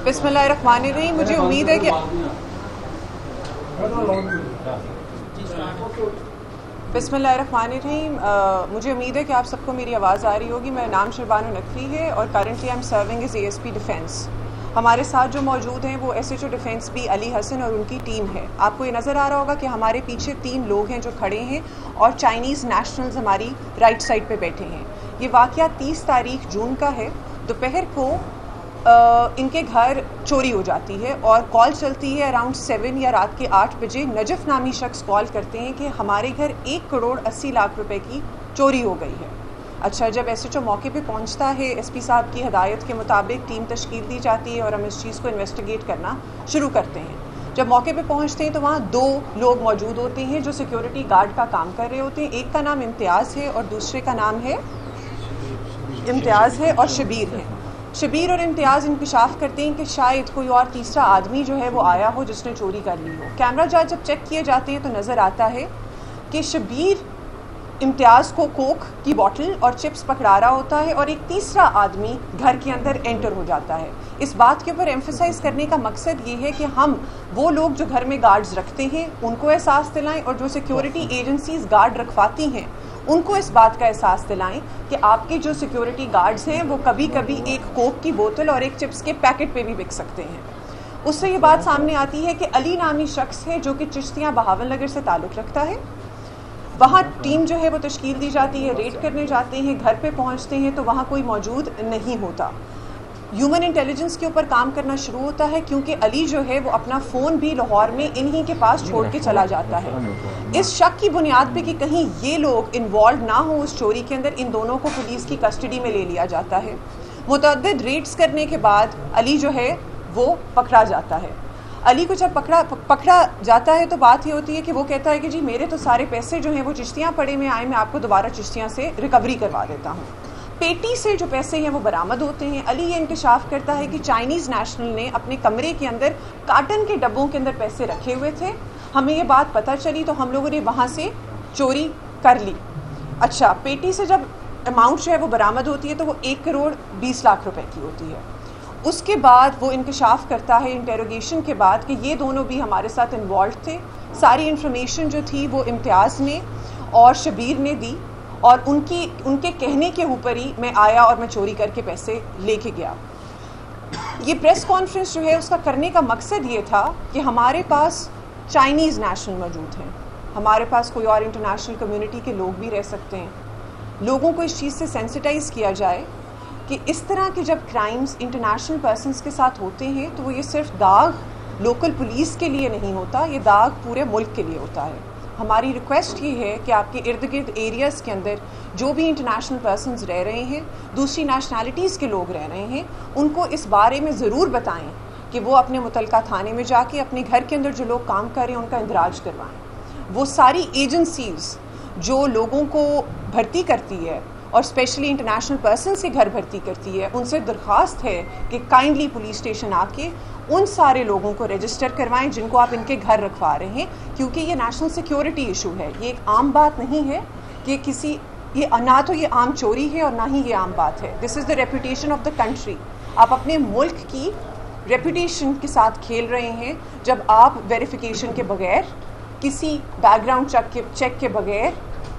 बिस्मिल्लाहिर्रहमानिर्रहीम। मुझे उम्मीद है कि आप सबको मेरी आवाज़ आ रही होगी। मेरा नाम शरबानो नकवी है और currently I am serving as ASP Defence. हमारे साथ जो मौजूद हैं वो SHO डिफेंस भी अली हसन और उनकी टीम है। आपको ये नज़र आ रहा होगा कि हमारे पीछे 3 लोग हैं जो खड़े हैं और चाइनीज़ नेशनल्स हमारी राइट साइड पे बैठे हैं। ये वाक़या 30 तारीख जून का है। दोपहर को इनके घर चोरी हो जाती है और कॉल चलती है अराउंड 7 या रात के 8 बजे। नजफ़ नामी शख्स कॉल करते हैं कि हमारे घर 1 करोड़ 80 लाख रुपए की चोरी हो गई है। अच्छा, जब SHO मौके पे पहुंचता है, SP साहब की हदायत के मुताबिक टीम तश्कील दी जाती है और हम इस चीज़ को इन्वेस्टिगेट करना शुरू करते हैं। जब मौके पे पहुंचते हैं तो वहाँ 2 लोग मौजूद होते हैं जो सिक्योरिटी गार्ड का काम कर रहे होते हैं। एक का नाम इम्तियाज़ है और दूसरे का नाम है और शबीर है। शबीर और इम्तियाज़ इंकशाफ करते हैं कि शायद कोई और तीसरा आदमी जो है वो आया हो जिसने चोरी कर ली हो। कैमरा जांच जब चेक किए जाते हैं तो नज़र आता है कि शबीर इम्तियाज़ को कोक की बोतल और चिप्स पकड़ा रहा होता है और एक तीसरा आदमी घर के अंदर एंटर हो जाता है। इस बात के ऊपर एम्फसाइज़ करने का मकसद ये है कि हम वो लोग जो घर में गार्ड्स रखते हैं उनको एहसास दिलाएं और जो सिक्योरिटी एजेंसीज गार्ड रखवाती हैं उनको इस बात का एहसास दिलाएं कि आपके जो सिक्योरिटी गार्ड्स हैं वो कभी कभी एक कोक की बोतल और एक चिप्स के पैकेट पे भी बिक सकते हैं। उससे ये बात सामने आती है कि अली नामी शख्स है जो कि चिश्तियाँ बहावल नगर से ताल्लुक़ रखता है। वहाँ टीम जो है वो तश्कील दी जाती है, रेड करने जाते हैं, घर पे पहुँचते हैं तो वहाँ कोई मौजूद नहीं होता। ह्यूमन इंटेलिजेंस के ऊपर काम करना शुरू होता है क्योंकि अली जो है वो अपना फ़ोन भी लाहौर में इन्हीं के पास छोड़ के चला जाता है। इस शक की बुनियाद पे कि कहीं ये लोग इन्वॉल्व ना हो उस चोरी के अंदर, इन दोनों को पुलिस की कस्टडी में ले लिया जाता है। मुतअद्दिद रेड्स करने के बाद अली जो है वो पकड़ा जाता है। अली को जब पकड़ा जाता है तो बात ये होती है कि वो कहता है कि जी मेरे तो सारे पैसे जो हैं वो चिश्तियाँ पड़े में आए, मैं आपको दोबारा चिश्तियाँ से रिकवरी करवा देता हूँ। पेटी से जो पैसे हैं वो बरामद होते हैं। अली ये इंकशाफ करता है कि चाइनीज़ नेशनल ने अपने कमरे के अंदर कार्टन के डब्बों के अंदर पैसे रखे हुए थे। हमें ये बात पता चली तो हम लोगों ने वहाँ से चोरी कर ली। अच्छा, पेटी से जब अमाउंट जो है वो बरामद होती है तो वो 1 करोड़ 20 लाख रुपए की होती है। उसके बाद वो इंकशाफ करता है इंटेरोगेशन के बाद कि ये दोनों भी हमारे साथ इन्वॉल्व थे। सारी इन्फॉर्मेशन जो थी वो इम्तियाज़ ने और शबीर ने दी और उनके कहने के ऊपर ही मैं आया और मैं चोरी करके पैसे लेके गया। ये प्रेस कॉन्फ्रेंस जो है उसका करने का मकसद ये था कि हमारे पास चाइनीज़ नेशनल मौजूद हैं, हमारे पास कोई और इंटरनेशनल कम्युनिटी के लोग भी रह सकते हैं। लोगों को इस चीज़ से सेंसिटाइज़ किया जाए कि इस तरह के जब क्राइम्स इंटरनेशनल पर्सनस के साथ होते हैं तो वो ये सिर्फ दाग लोकल पुलिस के लिए नहीं होता, ये दाग पूरे मुल्क के लिए होता है। हमारी रिक्वेस्ट ये है कि आपके इर्द गिर्द एरियाज़ के अंदर जो भी इंटरनेशनल पर्सनस रह रहे हैं, दूसरी नेशनैलिटीज़ के लोग रह रहे हैं, उनको इस बारे में ज़रूर बताएं कि वो अपने मुतलका थाने में जाके अपने घर के अंदर जो लोग काम कर रहे हैं उनका इंदराज करवाएं। वो सारी एजेंसीज़ जो लोगों को भर्ती करती है और स्पेशली इंटरनेशनल पर्सन से घर भर्ती करती है, उनसे दरख्वास्त है कि काइंडली पुलिस स्टेशन आके उन सारे लोगों को रजिस्टर करवाएं जिनको आप इनके घर रखवा रहे हैं, क्योंकि ये नेशनल सिक्योरिटी इशू है। ये एक आम बात नहीं है कि ये ना तो ये आम चोरी है और ना ही ये आम बात है। This is the reputation of the country. आप अपने मुल्क की रेपुटेशन के साथ खेल रहे हैं जब आप वेरिफिकेशन के बगैर, किसी बैकग्राउंड चेक के बगैर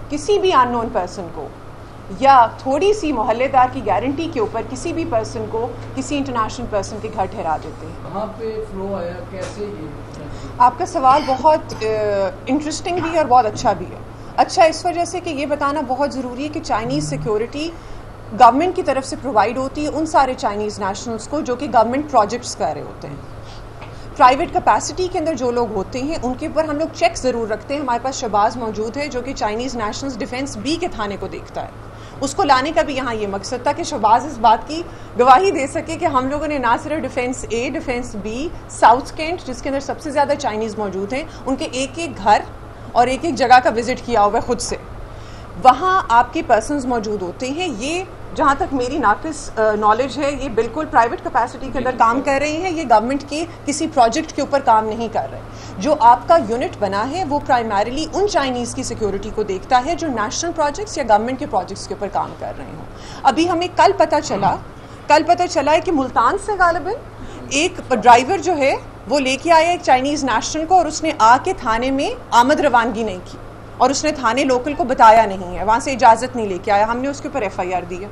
किसी भी अननोन पर्सन को या थोड़ी सी मोहल्लेदार की गारंटी के ऊपर किसी भी पर्सन को किसी इंटरनेशनल पर्सन के घर ठहरा देते हैं। कहाँ पे फ्लो आया, कैसे? आपका सवाल बहुत इंटरेस्टिंग भी है और बहुत अच्छा भी है। अच्छा इस वजह से कि ये बताना बहुत ज़रूरी है कि चाइनीज़ सिक्योरिटी गवर्नमेंट की तरफ से प्रोवाइड होती है उन सारे चाइनीज़ नेशनल्स को जो कि गवर्नमेंट प्रोजेक्ट्स कर रहे होते हैं। प्राइवेट कैपेसिटी के अंदर जो लोग होते हैं उनके ऊपर हम लोग चेक ज़रूर रखते हैं। हमारे पास शहबाज मौजूद है जो कि चाइनीज़ नेशनल्स डिफेंस B के थाने को देखता है। उसको लाने का भी यहाँ ये मकसद था कि शहबाज इस बात की गवाही दे सके कि हम लोगों ने ना सिर्फ Defence A, Defence B, South Cantt जिसके अंदर सबसे ज़्यादा चाइनीज़ मौजूद हैं, उनके एक एक घर और एक एक जगह का विज़िट किया हुआ है खुद से। वहाँ आपके पर्सनस मौजूद होते हैं। ये जहाँ तक मेरी नाकिस नॉलेज है ये बिल्कुल प्राइवेट कैपेसिटी के अंदर काम कर रहे हैं। ये गवर्नमेंट के किसी प्रोजेक्ट के ऊपर काम नहीं कर रहे। जो आपका यूनिट बना है वो प्राइमरीली उन चाइनीज़ की सिक्योरिटी को देखता है जो नेशनल प्रोजेक्ट्स या गवर्नमेंट के प्रोजेक्ट्स के ऊपर काम कर रहे हों। अभी हमें कल पता चला है कि मुल्तान से गालिबन एक ड्राइवर जो है वो लेके आया एक चाइनीज नेशनल को और उसने आके थाने में आमद रवानगी नहीं की और उसने थाने लोकल को बताया नहीं है, वहाँ से इजाज़त नहीं लेके आया, हमने उसके ऊपर FIR दी है।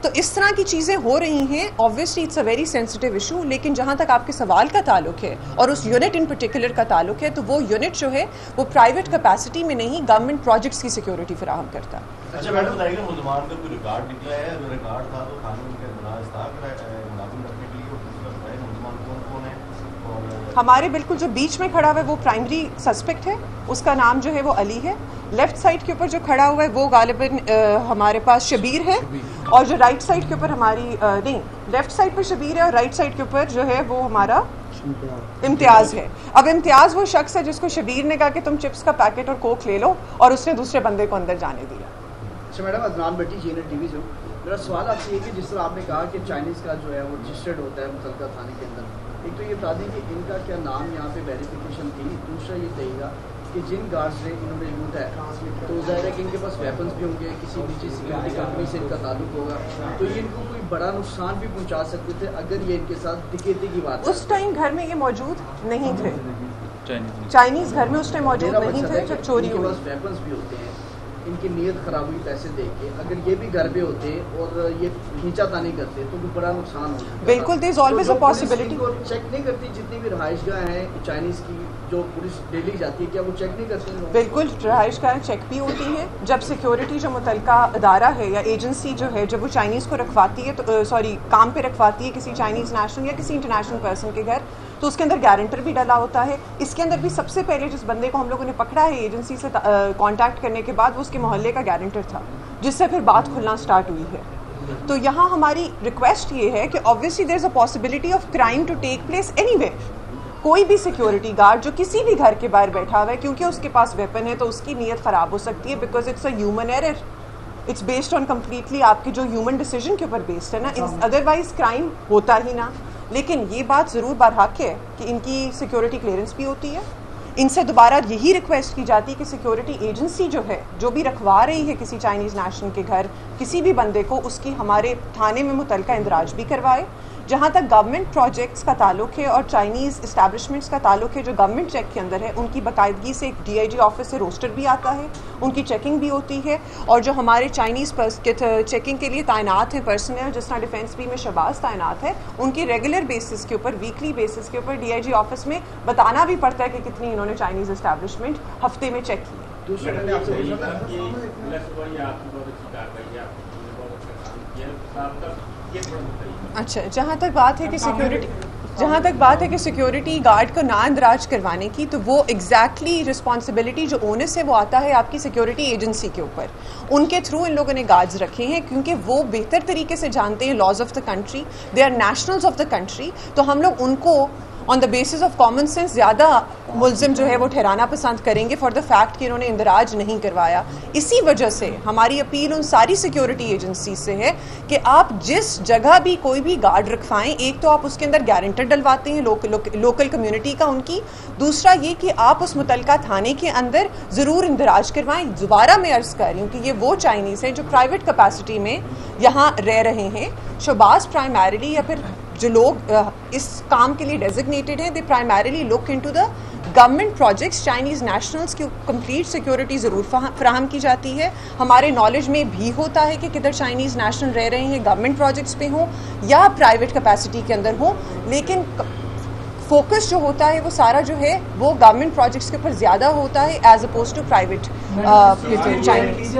तो इस तरह की चीज़ें हो रही हैं। Obviously it's a very sensitive issue, लेकिन जहाँ तक आपके सवाल का ताल्लुक है और उस यूनिट इन पर्टिकुलर का ताल्लुक है, तो वो यूनिट जो है वो प्राइवेट कैपेसिटी में नहीं, गवर्नमेंट प्रोजेक्ट्स की सिक्योरिटी फराहम करता है। अच्छा मैडम बताइए, मुलजमान का कोई रिकॉर्ड निकला है? अगर रिकॉर्ड था तो कानून के अंदाज था मुलाजिम रखने के लिए, मुलजमान कौन कौन है? और हमारे बिल्कुल जो बीच में खड़ा हुआ है वो प्राइमरी सस्पेक्ट है, उसका नाम जो है वो अली है। लेफ्ट साइड के ऊपर जो खड़ा हुआ है वो गालिबन हमारे पास शबीर है, और जो राइट साइड के ऊपर हमारी नहीं, लेफ्ट साइड पर शबीर है और राइट साइड के ऊपर जो है वो हमारा इम्तियाज़ है। अब इम्तियाज़ वो शख्स है जिसको शबीर ने कहा कि तुम चिप्स का पैकेट और कोक ले लो, और उसने दूसरे बंदे को अंदर जाने दिया। अच्छा मैडम, अदनान भट्टी, CNN TV से मेरा सवाल आपसे ये कि जिस तरह आपने कहा कि चाइनीज़ का जो है वो रजिस्टर्ड होता है मुतल्लिका थाने के अंदर, एक तो ये बता दें कि इनका क्या नाम यहाँ पे वेरिफिकेशन थी, दूसरा ये कहिएगा कि जिन गार्ड से इन्होंने यूथ है तो ज़ाहिर है कि इनके पास वेपन्स भी होंगे, किसी निजी सिक्योरिटी कंपनी से इनका ताल्लुक होगा, तो ये इनको कोई बड़ा नुकसान भी पहुँचा सकते थे अगर ये इनके साथ डकैती की बात। उस टाइम घर में ये मौजूद नहीं थे, चाइनीज़ घर में उस टाइम मौजूद नहीं थे जब चोरी हुई। वेपन्स भी होते हैं, इनकी नीयत खराब हुई पैसे दे के, अगर ये भी घर पे होते और ये खींचातानी करते तो भी बड़ा नुकसान होता। बिल्कुल, there is always a possibility. Check नहीं करती जितनी भी रहायशगाह हैं चाइनीज़ की जो पुलिस डेली जाती है, क्या वो चेक नहीं करती? बिल्कुल, रहायशगाहें चेक भी होती हैं। जब सिक्योरिटी जो मुतल्लिका अदारा है या एजेंसी जो है, जब वो चाइनीज़ को रखवाती है तो काम पे रखवाती है किसी चाइनीज़ नेशनल या किसी इंटरनेशनल पर्सन के घर, तो उसके अंदर गारंटर भी डला होता है। इसके अंदर भी सबसे पहले जिस बंदे को हम लोगों ने पकड़ा है एजेंसी से कांटेक्ट करने के बाद, वो उसके मोहल्ले का गारंटर था, जिससे फिर बात खुलना स्टार्ट हुई है। तो यहाँ हमारी रिक्वेस्ट ये है कि obviously there is a possibility of crime to take place anywhere. कोई भी सिक्योरिटी गार्ड जो किसी भी घर के बाहर बैठा हुआ है, क्योंकि उसके पास वेपन है तो उसकी नीयत ख़राब हो सकती है, because it's a human error, it's based on completely आपके जो ह्यूमन डिसीजन के ऊपर बेस्ड है ना, अदरवाइज क्राइम होता ही ना। लेकिन ये बात ज़रूर बरहक है कि इनकी सिक्योरिटी क्लियरेंस भी होती है। इनसे दोबारा यही रिक्वेस्ट की जाती है कि सिक्योरिटी एजेंसी जो है, जो भी रखवा रही है किसी चाइनीज़ नेशनल के घर किसी भी बंदे को, उसकी हमारे थाने में मुतल्लिका इंदराज भी करवाए। जहाँ तक गवर्नमेंट प्रोजेक्ट्स का ताल्लुक है और चाइनीज़ इस्टेब्लिशमेंट्स का ताल्लुक है जो गवर्नमेंट चेक के अंदर है, उनकी बाकायदगी से एक DIG ऑफिस से रोस्टर भी आता है, उनकी चेकिंग भी होती है। और जो हमारे चाइनीज़ चेकिंग के लिए तैनात हैं पर्सनल, जिस तरह डिफेंस भी में शहबाज तैनात है, उनकी रेगुलर बेसिस के ऊपर, वीकली बेसिस के ऊपर DIG ऑफिस में बताना भी पड़ता है कि कितनी इन्होंने चाइनीज़ इस्टेब्लिशमेंट हफ्ते में चेक की है। अच्छा, जहाँ तक बात है कि सिक्योरिटी गार्ड को ना इंदराज करवाने की, तो वो एग्जैक्टली रिस्पॉन्सिबिलिटी जो ओनस है वो आता है आपकी सिक्योरिटी एजेंसी के ऊपर। उनके थ्रू इन लोगों ने गार्ड्स रखे हैं, क्योंकि वो बेहतर तरीके से जानते हैं laws of the country, they are nationals of the country. तो हम लोग उनको on the basis of common sense ज़्यादा मुल्जिम जो है वो ठहराना पसंद करेंगे फॉर द फैक्ट कि इन्होंने इंदराज नहीं करवाया। इसी वजह से हमारी अपील उन सारी सिक्योरिटी एजेंसी से है कि आप जिस जगह भी कोई भी गार्ड रखवाएं, एक तो आप उसके अंदर गारंटर डलवाते हैं लोकल कम्युनिटी का उनकी, दूसरा ये कि आप उस मुतल्लिका थाने के अंदर ज़रूर इंदराज करवाएं। दोबारा मैं अर्ज़ कर रही हूँ कि ये वो चाइनीज़ हैं जो प्राइवेट कैपेसिटी में यहाँ रह रहे हैं। शहबाज प्राइमरीली या फिर जो लोग इस काम के लिए डेजिग्नेटेड हैं, they primarily look into the government projects. Chinese nationals की कंप्लीट सिक्योरिटी ज़रूर फराहम की जाती है। हमारे नॉलेज में भी होता है कि किधर चाइनीज़ नेशनल रह रहे हैं, गवर्नमेंट प्रोजेक्ट्स पे हों या प्राइवेट कैपेसिटी के अंदर हों, लेकिन फोकस जो होता है वो सारा जो है वो गवर्नमेंट प्रोजेक्ट्स के ऊपर ज़्यादा होता है as oppose to private Chinese.